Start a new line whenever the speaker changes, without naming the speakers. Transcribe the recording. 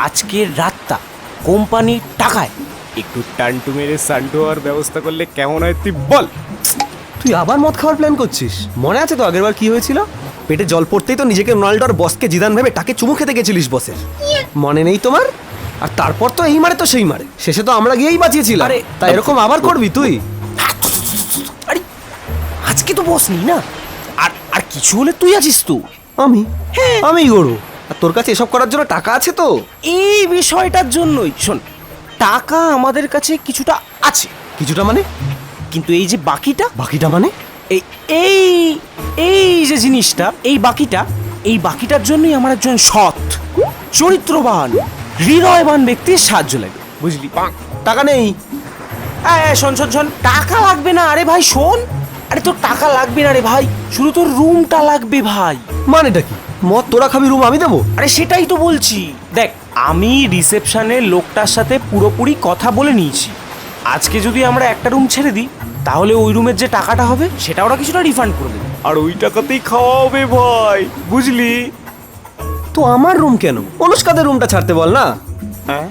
আজকের রাতটা কোম্পানির টাকায় একটু টান্টু মেরে সান্টু হওয়ার ব্যবস্থা করলে কেমন হয় তুই বল।
তুই আবার মদ খাওয়ার প্ল্যান করছিস? মনে আছে তো আগেরবার কি হয়েছিল? পেটে জল পড়তেই তো নিজেকে রোনাল্ডোর বসকে জিদান ভেবে তাকে চুমু খেতে গেছিলিস বসের, মনে নেই তোমার? আর তারপর তো এই মারে তো সেই মারে, শেষে তো আমরা গিয়েই বাঁচিয়েছিলাম।
আরে,
তাই এরকম আবার করবি তুই?
আরে আজকে তো বস নেই না, আর আর কিছু হলে তুই আছিস তো।
আমি? হ্যাঁ আমি গরু। আর তোর কাছে এসব করার জন্য টাকা আছে তো?
এই বিষয়টার জন্যই শোন, টাকা আমাদের কাছে কিছুটা আছে,
কিছুটা মানে?
কিন্তু এই যে বাকিটা,
বাকিটা মানে?
এই এই এই যে জিনিসটা, এই বাকিটার জন্যই আমার একজন সৎ, চরিত্রবান, হৃদয়বান ব্যক্তির সাহায্য লাগে, বুঝলি?
টাকা নেই।
শোন শোন শোন, টাকা লাগবে না, আরে ভাই শোন, আরে তোর টাকা লাগবে না রে ভাই, শুধু তোর রুমটা লাগবে ভাই।
মানেটা কি? মদ তোরা খাবি, রুম আমি দেবো?
আরে সেটাই তো বলছি, দেখ আমি রিসেপশনের লোকটার সাথে পুরোপুরি কথা বলে নিয়েছি, আজকে যদি আমরা একটা রুম ছেড়ে দিই তাহলে ওই রুমের যে টাকাটা হবে সেটা ওরা কিছুটা রিফান্ড করে দেবে, আর ওই টাকাতেই খাওয়া হবে ভাই, বুঝলি?
তো আমার রুম কেন? অনুষ্কাদের রুমটা ছাড়তে বল না।
হ্যাঁ